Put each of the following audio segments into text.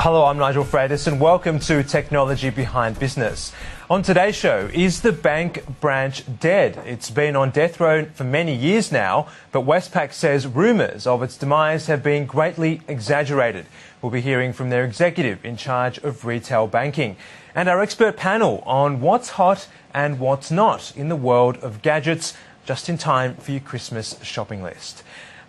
Hello, I'm Nigel Freitas and welcome to Technology Behind Business. On today's show, is the bank branch dead? It's been on death row for many years now, but Westpac says rumours of its demise have been greatly exaggerated. We'll be hearing from their executive in charge of retail banking. And our expert panel on what's hot and what's not in the world of gadgets, just in time for your Christmas shopping list.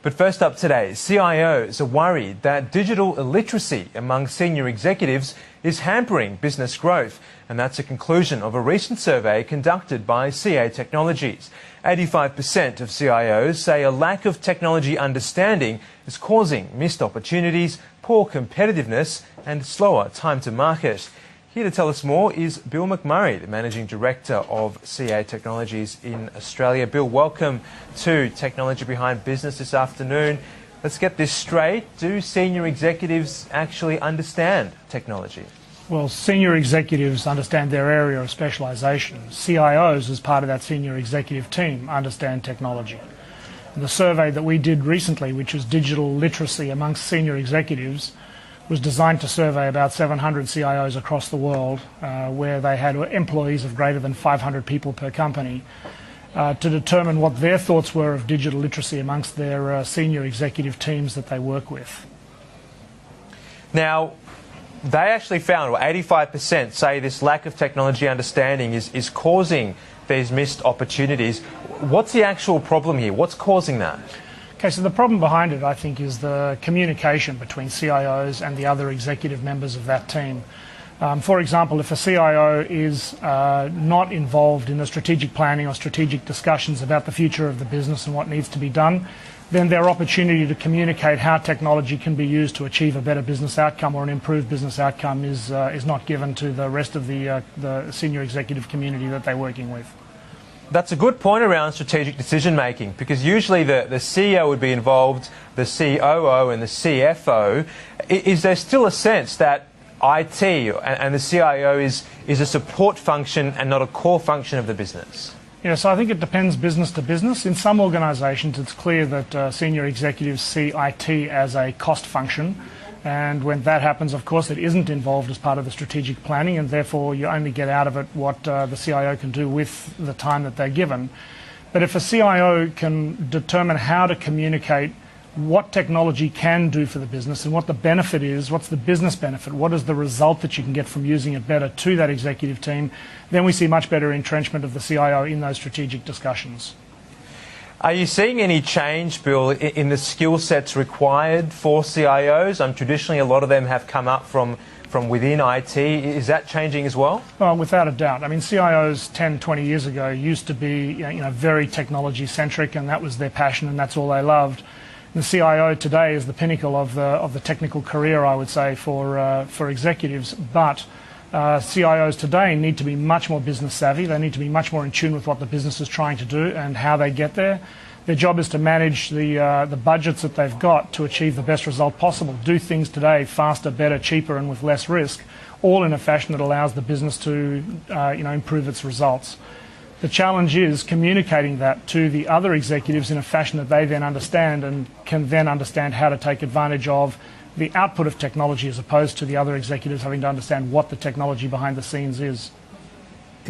But first up today, CIOs are worried that digital illiteracy among senior executives is hampering business growth. And that's a conclusion of a recent survey conducted by CA Technologies. 85% of CIOs say a lack of technology understanding is causing missed opportunities, poor competitiveness and slower time to market. Here to tell us more is Bill McMurray, the Managing Director of CA Technologies in Australia. Bill, welcome to Technology Behind Business this afternoon. Let's get this straight. Do senior executives actually understand technology? Well, senior executives understand their area of specialisation. CIOs, as part of that senior executive team, understand technology. And the survey that we did recently, which was digital literacy amongst senior executives, was designed to survey about 700 CIOs across the world, where they had employees of greater than 500 people per company, to determine what their thoughts were of digital literacy amongst their senior executive teams that they work with. Now, they actually found, or 85% say this lack of technology understanding is causing these missed opportunities. What's the actual problem here? What's causing that? Okay, so the problem behind it, I think, is the communication between CIOs and the other executive members of that team. For example, if a CIO is not involved in the strategic planning or strategic discussions about the future of the business and what needs to be done, then their opportunity to communicate how technology can be used to achieve a better business outcome or an improved business outcome is not given to the rest of the senior executive community that they're working with. That's a good point around strategic decision making, because usually the CEO would be involved, the COO and the CFO. Is there still a sense that IT and the CIO is a support function and not a core function of the business? Yeah, so I think it depends business to business. In some organisations it's clear that senior executives see IT as a cost function. And when that happens, of course, it isn't involved as part of the strategic planning, and therefore you only get out of it what the CIO can do with the time that they're given. But if a CIO can determine how to communicate what technology can do for the business and what the benefit is, what's the business benefit, what is the result that you can get from using it better to that executive team, then we see much better entrenchment of the CIO in those strategic discussions. Are you seeing any change, Bill, in the skill sets required for CIOs? Traditionally, a lot of them have come up from within IT. Is that changing as well? Well, without a doubt. I mean, CIOs 10, 20 years ago used to be very technology-centric, and that was their passion, and that's all they loved. And the CIO today is the pinnacle of the technical career, I would say, for executives. But CIOs today need to be much more business savvy. They need to be much more in tune with what the business is trying to do and how they get there. Their job is to manage the budgets that they've got to achieve the best result possible. Do things today faster, better, cheaper and with less risk, all in a fashion that allows the business to improve its results. The challenge is communicating that to the other executives in a fashion that they then understand and can then understand how to take advantage of the output of technology, as opposed to the other executives having to understand what the technology behind the scenes is.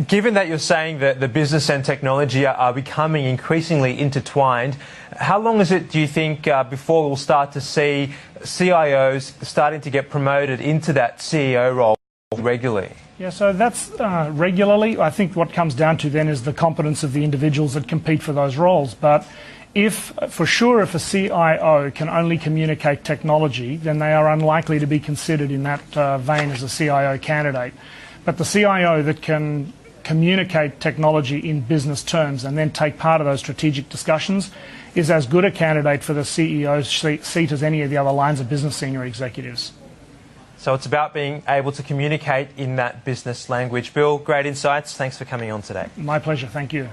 Given that you're saying that the business and technology are becoming increasingly intertwined, how long is it, do you think, before we'll start to see CIOs starting to get promoted into that CEO role regularly? Yeah, so that's regularly. I think what comes down to then is the competence of the individuals that compete for those roles. But if a CIO can only communicate technology, then they are unlikely to be considered in that vein as a CIO candidate. But the CIO that can communicate technology in business terms and then take part of those strategic discussions is as good a candidate for the CEO's seat as any of the other lines of business senior executives. So it's about being able to communicate in that business language. Bill, great insights. Thanks for coming on today. My pleasure. Thank you.